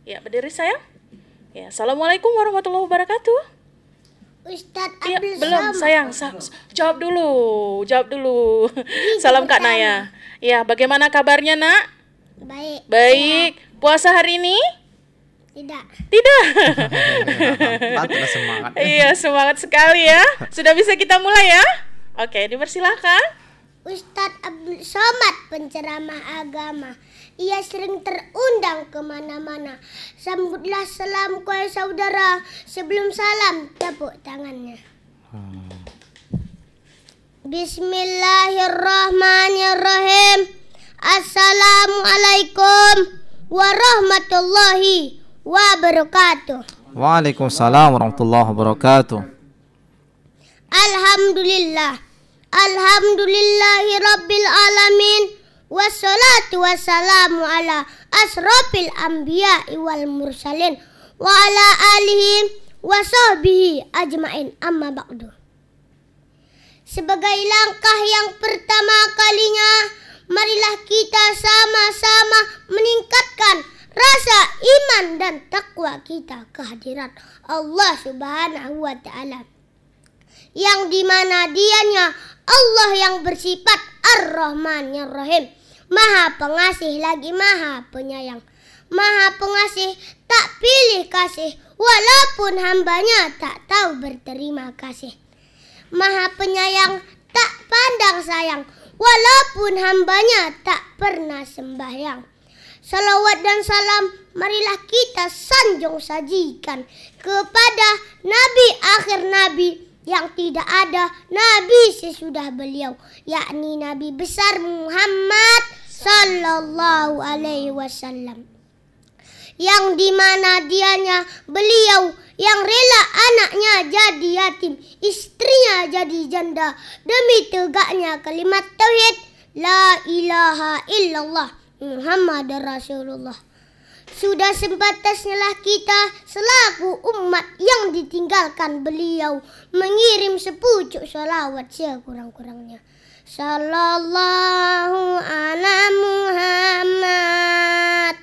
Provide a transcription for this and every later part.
Ya, berdiri sayang. Ya, Assalamualaikum warahmatullahi wabarakatuh. Ustadz Ya, Abdul belum Somad. sayang. Jawab dulu. Salam Kak Naya. Ya, bagaimana kabarnya nak? Baik. Puasa hari ini? Tidak. Mantap semangat. Iya, semangat sekali ya. Sudah bisa kita mulai ya? Oke, dipersilahkan. Ustadz Abdul Somad, penceramah agama. Ia sering terundang kemana-mana. Sambutlah salamku ya saudara. Sebelum salam, tepuk tangannya. Bismillahirrahmanirrahim. Assalamualaikum warahmatullahi wabarakatuh. Waalaikumsalam warahmatullahi wabarakatuh. Alhamdulillahi rabbil alamin. Wassalatu wassalamu ala asrafil anbiya'i wal mursalin wa ala alihi wa sahbihi ajmain, amma ba'du. Sebagai langkah yang pertama kalinya, marilah kita sama-sama meningkatkan rasa iman dan takwa kita kehadirat Allah Subhanahu wa Ta'ala, yang dimana Dianya Allah yang bersifat Ar-Rahman-Ar-Rahim, Maha Pengasih lagi Maha Penyayang. Maha Pengasih tak pilih kasih, walaupun hambanya tak tahu berterima kasih. Maha Penyayang tak pandang sayang, walaupun hambanya tak pernah sembahyang. Salawat dan salam marilah kita sanjung sajikan kepada Nabi akhir Nabi, yang tidak ada Nabi sesudah beliau, yakni Nabi besar Muhammad Sallallahu Alaihi Wasallam, yang dimana Dianya beliau yang rela anaknya jadi yatim, istrinya jadi janda, demi tegaknya kalimat tauhid la ilaha illallah Muhammad Rasulullah. Sudah sempatasnya kita selaku umat yang ditinggalkan beliau mengirim sepucuk salawat sekurang-kurangnya. Sallallahu ala Muhammad,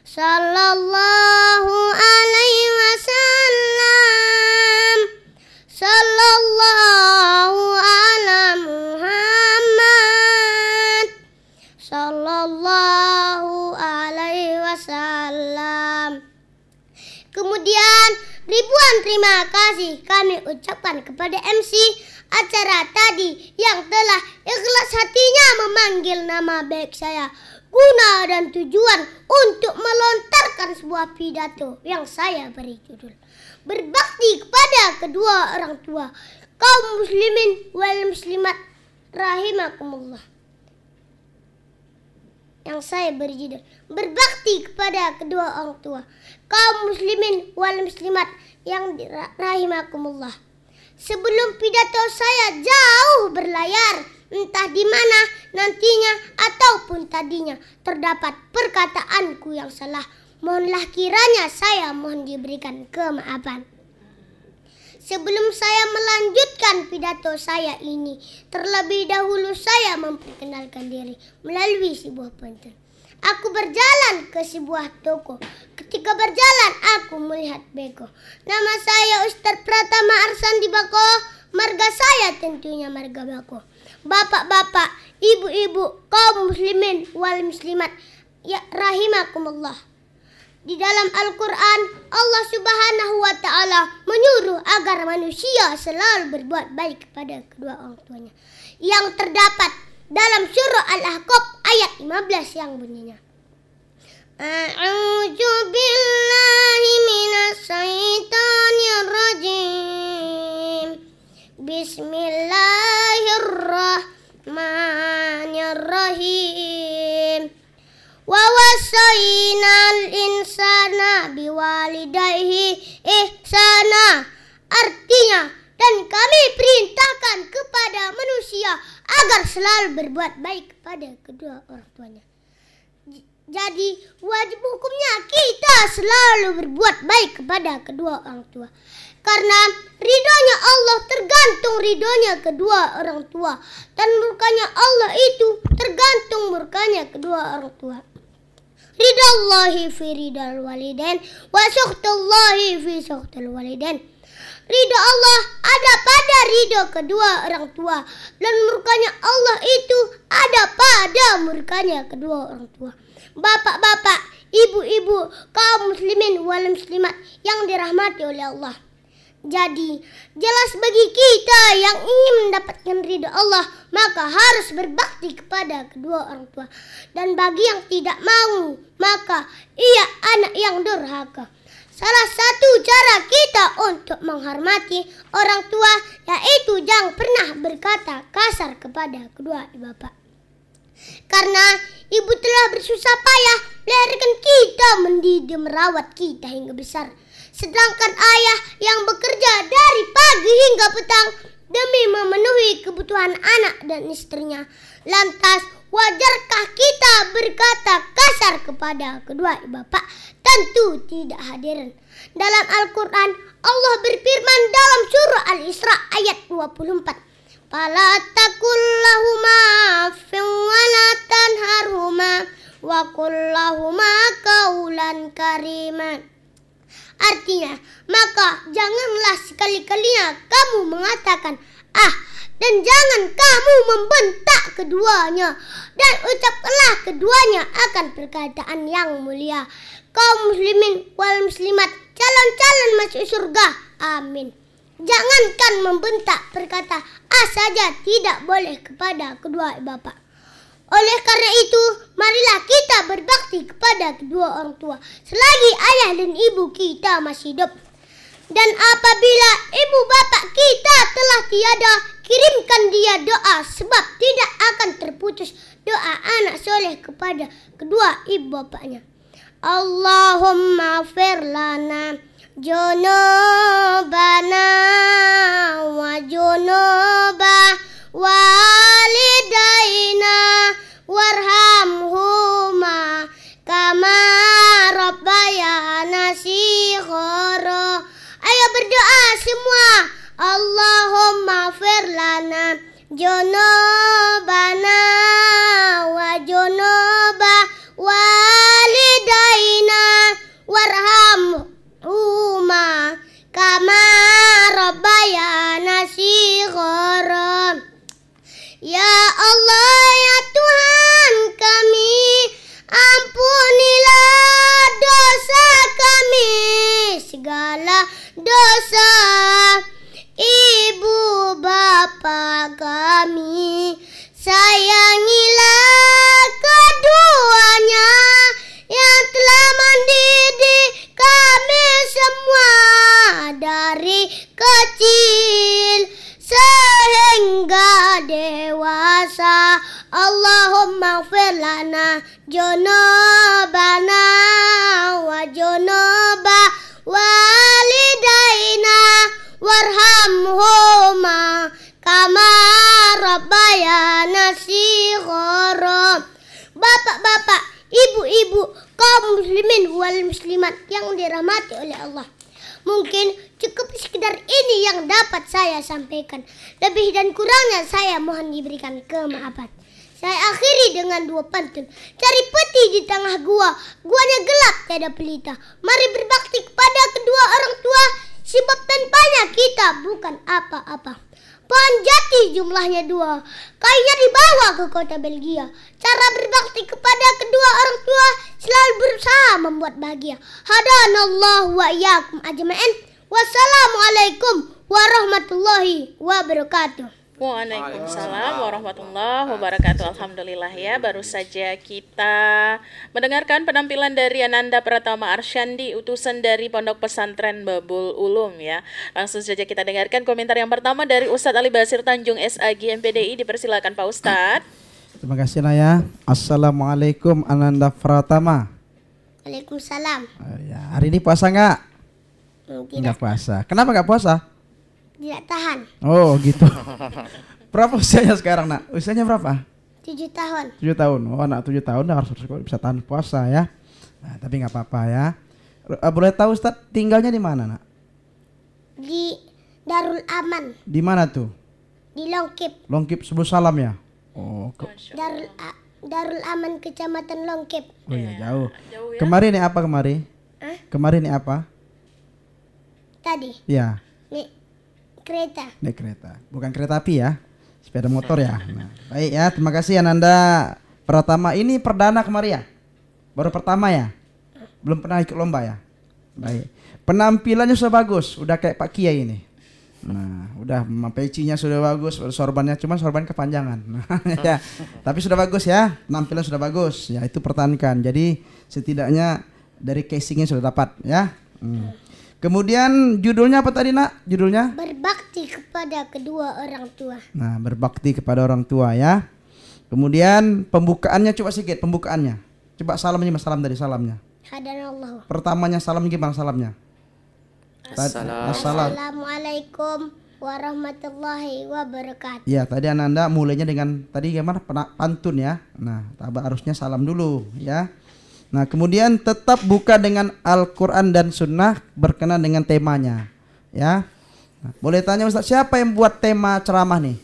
sallallahu alaihi wasallam, sallallahu ala Muhammad, sallallahu alaihi wasallam. Kemudian ribuan terima kasih kami ucapkan kepada MC acara tadi yang telah ikhlas hatinya memanggil nama baik saya, guna dan tujuan untuk melontarkan sebuah pidato yang saya beri judul berbakti kepada kedua orang tua, kaum muslimin wal muslimat rahimakumullah. Yang saya beri judul berbakti kepada kedua orang tua, kaum muslimin wal muslimat yang rahimakumullah. Sebelum pidato saya jauh berlayar, entah di mana nantinya ataupun tadinya terdapat perkataanku yang salah, mohonlah kiranya saya mohon diberikan kemaafan. Sebelum saya melanjutkan pidato saya ini, terlebih dahulu saya memperkenalkan diri melalui sebuah pantun. Aku berjalan ke sebuah toko. Ketika berjalan aku melihat beko. Nama saya Ustadz Pratama Arsandi Bako. Marga saya tentunya marga Bako. Bapak-bapak, ibu-ibu, kaum muslimin wal muslimat ya rahimakumullah. Di dalam Al-Quran, Allah Subhanahu wa Ta'ala menyuruh agar manusia selalu berbuat baik kepada kedua orang tuanya, yang terdapat dalam surah Al-Ahqaf ayat 15 yang bunyinya, A'udzu billahi minas syaitonir rajim. Bismillahirrahmanirrahim. Wa wasainal insana biwalidayhi ihsana. Artinya, dan kami perintahkan kepada manusia agar selalu berbuat baik kepada kedua orang tuanya. Jadi wajib hukumnya kita selalu berbuat baik kepada kedua orang tua. Karena ridhonya Allah tergantung ridhonya kedua orang tua, dan murkanya Allah itu tergantung murkanya kedua orang tua. Ridallahi fi ridal walidain wa sukhtullahi fi sukhtul walidain. Ridho Allah ada pada ridho kedua orang tua, dan murkanya Allah itu ada pada murkanya kedua orang tua. Bapak-bapak, ibu-ibu, kaum muslimin wal muslimat yang dirahmati oleh Allah. Jadi, jelas bagi kita yang ingin mendapatkan ridho Allah, maka harus berbakti kepada kedua orang tua. Dan bagi yang tidak mau, maka ia anak yang durhaka. Salah satu cara kita untuk menghormati orang tua yaitu jangan pernah berkata kasar kepada kedua bapak. Karena ibu telah bersusah payah melahirkan kita, mendidik, merawat kita hingga besar. Sedangkan ayah yang bekerja dari pagi hingga petang demi memenuhi kebutuhan anak dan istrinya. Lantas, wajarkah kita berkata kasar kepada kedua bapak? Tentu tidak hadirin. Dalam Al-Quran, Allah berfirman dalam surah Al-Isra ayat 24. Fala taqul lahuma uffin wa la tanharhuma wa qul lahuma qawlan kariman. Artinya, maka janganlah sekali-kalinya kamu mengatakan ah, dan jangan kamu membentak keduanya, dan ucapkanlah keduanya akan perkataan yang mulia. Kaum muslimin wal muslimat, calon-calon masuk surga, amin. Jangankan membentak, berkata ah saja tidak boleh kepada kedua bapak. Oleh karena itu, marilah kita berbakti kepada kedua orang tua selagi ayah dan ibu kita masih hidup. Dan apabila ibu bapak kita telah tiada, kirimkan dia doa, sebab tidak akan terputus doa anak soleh kepada kedua ibu bapaknya. Allahumma fir lana junubana wa junuba walidaina warhamhuma kama rabbayana shighara. Ayo berdoa semua. Allahumma fir lana junubana wa junuba walidaina warhamhuma kama rabbayana shighara. Ya Allah, ya Tuhan kami, ampunilah dosa kami, segala dosa. Ibu bapa kami, sayangilah keduanya yang telah mendidik kami semua dari kecil sehingga dewasa. Allahumma ighfir lana junubana wa junuba walidaina warhamhuma kama rabbayana shighara. Bapak-bapak, ibu-ibu, kaum muslimin wal muslimat yang dirahmati oleh Allah. Mungkin cukup sekedar ini yang dapat saya sampaikan. Lebih dan kurangnya saya mohon diberikan kemaafan. Saya akhiri dengan dua pantun. Cari peti di tengah gua, guanya gelap tiada pelita. Mari berbakti kepada kedua orang tua, sebab tanpanya kita bukan apa-apa. Pohon jati jumlahnya 2, kayunya dibawa ke kota Belgia. Cara berbakti kepada kedua orang tua selalu berusaha membuat bahagia. Hadanallahu wa iyyakum ajma'in. Wassalamualaikum warahmatullahi wabarakatuh. Waalaikumsalam warahmatullahi wabarakatuh. Alhamdulillah ya, baru saja kita mendengarkan penampilan dari Ananda Pratama Arsyandi, utusan dari Pondok Pesantren Babul Ulum ya. Langsung saja kita dengarkan komentar yang pertama dari Ustadz Ali Basir Tanjung SAG MPDI. Dipersilakan Pak Ustadz. Terima kasih Naya. Assalamualaikum Ananda Pratama. Waalaikumsalam. Ya, hari ini puasa nggak? Nggak puasa. Kenapa nggak puasa? Tidak tahan. Oh gitu. Berapa usianya sekarang nak? Usianya berapa? 7 tahun. 7 tahun. Oh anak 7 tahun harus bisa tahan puasa ya. Nah, tapi nggak apa-apa ya. Boleh tahu Ustadz tinggalnya di mana nak? Di Darul Aman. Di mana tuh? Di Longkip. Longkip Sebul Salam ya. Oh. Darul Aman Kecamatan Longkep. Oh iya, jauh. Jauh ya. Kemarin nih apa kemarin? Hah? Kemarin nih apa? Tadi Ya, nih kereta. naik kereta. Bukan kereta api ya. Sepeda motor ya. Nah, baik ya, terima kasih Ananda Pratama. Ini perdana kemarin ya? Baru pertama ya? Belum pernah ikut lomba ya? Baik. Penampilannya sudah bagus, udah kayak Pak Kiai ini. Nah, udah pecinya sudah bagus, sorbannya cuma sorban kepanjangan. Nah, ya. Tapi sudah bagus ya, penampilan sudah bagus. Ya, itu pertahankan. Jadi setidaknya dari casingnya sudah dapat ya. Kemudian judulnya apa tadi nak? Judulnya? Berbakti kepada kedua orang tua. Nah, berbakti kepada orang tua ya. Kemudian pembukaannya coba sedikit pembukaannya. Coba salamnya salam dari salamnya. Hadanallahu. Pertamanya salam gimana salamnya? Assalamualaikum warahmatullahi wabarakatuh. Ya, tadi Ananda mulainya dengan tadi gimana? Pantun ya. Nah, harusnya salam dulu ya. Nah, kemudian tetap buka dengan Al-Quran dan Sunnah berkenan dengan temanya ya. Nah, boleh tanya Ustaz, siapa yang buat tema ceramah nih?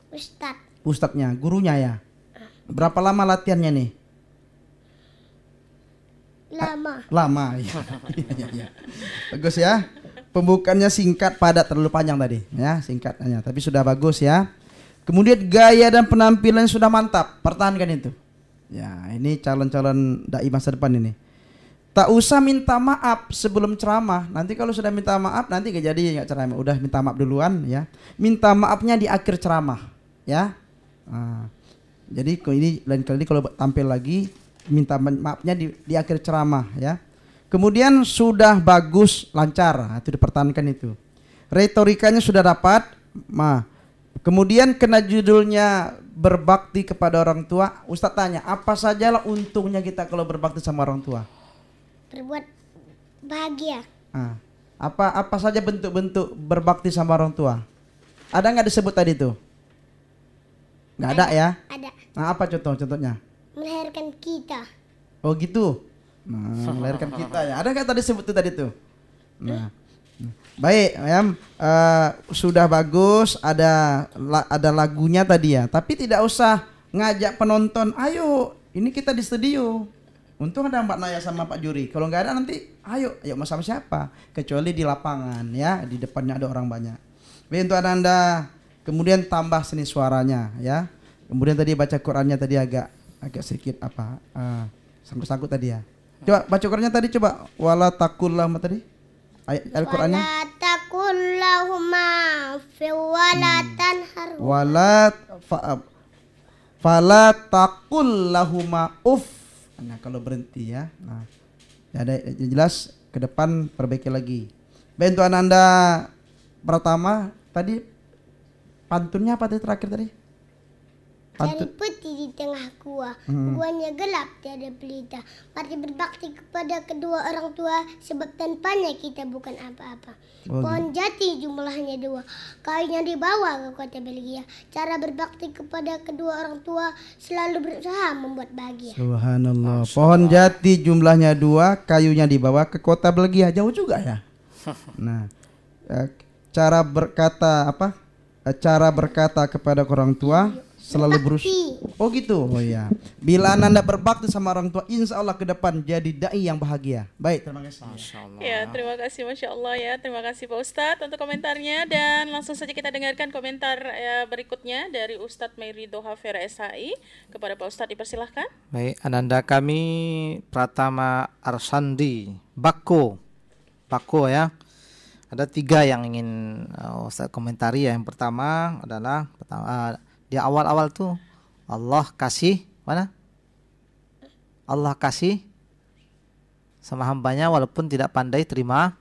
Ustadz. Ustadznya, gurunya ya. Berapa lama latihannya nih? Lama ya. Ya. Bagus ya. Pembukaannya singkat padat, terlalu panjang tadi ya, singkatnya. Tapi sudah bagus ya. Kemudian gaya dan penampilan sudah mantap. Pertahankan itu. Ya, ini calon-calon dai masa depan ini. Tak usah minta maaf sebelum ceramah. Nanti kalau sudah minta maaf nanti gak jadi nggak ceramah. Udah minta maaf duluan ya. Minta maafnya di akhir ceramah ya. Nah, jadi ini lain kali kalau tampil lagi minta maafnya di akhir ceramah ya. Kemudian sudah bagus lancar, nah, itu dipertahankan itu. Retorikanya sudah dapat. Nah, kemudian kena judulnya berbakti kepada orang tua. Ustadz tanya, apa sajalah untungnya kita kalau berbakti sama orang tua? Berbuat bahagia. Nah, apa saja bentuk-bentuk berbakti sama orang tua? Ada nggak disebut tadi tuh? Nggak ada ya? Ada. Nah, apa contohnya? Melahirkan kita. Oh gitu. Nah, melahirkan kita ya. Ada nggak tadi sebut tuh tadi tuh? Nah, baik ya. Sudah bagus. Ada lagunya tadi ya. Tapi tidak usah ngajak penonton. Ayo, ini kita di studio. Untung ada Mbak Naya sama Pak Juri. Kalau nggak ada nanti, ayo mau sama siapa? Kecuali di lapangan ya. Di depannya ada orang banyak. Baik, untuk Anda. Kemudian tambah seni suaranya ya. Kemudian tadi baca Qurannya tadi agak sedikit sangkut-sangkut tadi ya. Coba baca Qurannya tadi coba. Wala taqullahuma tadi. Ayat Al-Qur'annya. Wala taqullahuma fi wala tanhar. Fala taqullahuma uff. Nah, kalau berhenti ya. Nah, ya ada jelas ke depan perbaiki lagi. Baik, untuk Ananda pertama tadi pantunnya apa tadi terakhir tadi? Cari peti di tengah gua. Guanya gelap, tiada pelita. Mari berbakti kepada kedua orang tua, sebab tanpanya kita bukan apa-apa. Pohon jati jumlahnya 2, kayunya dibawa ke kota Belgia. Cara berbakti kepada kedua orang tua selalu berusaha membuat bahagia. Subhanallah. Pohon jati jumlahnya 2, kayunya dibawa ke kota Belgia. Jauh juga ya. Nah, cara berkata apa? Cara berkata kepada orang tua selalu berusaha. Oh gitu. Oh ya. Bila Anda berbakti sama orang tua, insya Allah ke depan jadi dai yang bahagia. Baik, terima kasih. Ya, terima kasih, Masya Allah ya. Terima kasih Pak Ustadz untuk komentarnya. Dan langsung saja kita dengarkan komentar berikutnya dari Ustadz Mayrido Hafera SHI. Kepada Pak Ustadz dipersilahkan. Baik, Ananda kami Pratama Arsandi Bako ya. Ada 3 yang ingin Ustadz komentari ya. Yang pertama adalah di awal-awal tuh Allah kasih mana? Allah kasih sama hambanya walaupun tidak pandai terima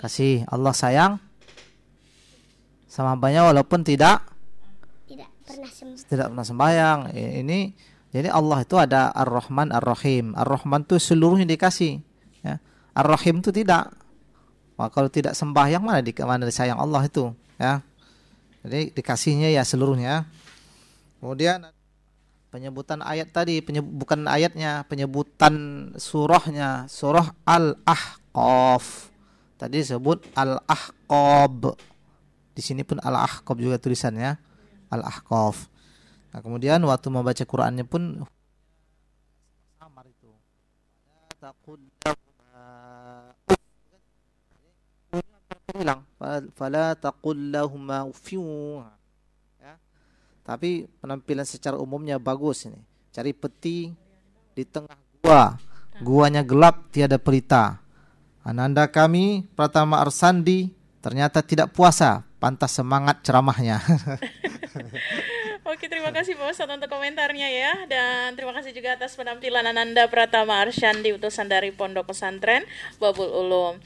kasih. Allah sayang sama hambanya walaupun tidak pernah sembahyang. Ini jadi Allah itu ada Ar-Rahman Ar-Rahim. Ar-Rahman itu seluruhnya dikasih ya. Ar-Rahim itu tidak. Wah, kalau tidak sembahyang mana disayang Allah itu ya. Jadi dikasihnya ya seluruhnya. Kemudian penyebutan ayat tadi, bukan ayatnya, penyebutan surahnya, surah Al-Ahqaf. Tadi disebut Al-Ahqab. Di sini pun Al-Ahqab juga tulisannya, Al-Ahqaf. Nah, kemudian waktu membaca Qur'annya pun samar itu. Hilang. Fala taqul lahuma uffiu. Ya. Tapi penampilan secara umumnya bagus ini. Cari peti di tengah gua. Guanya gelap, tiada pelita. Ananda kami Pratama Arsandi ternyata tidak puasa, pantas semangat ceramahnya. Oke, terima kasih Pak Ustadz untuk komentarnya ya. Dan terima kasih juga atas penampilan Ananda Pratama Arsyandi, utusan dari Pondok Pesantren Babul Ulum.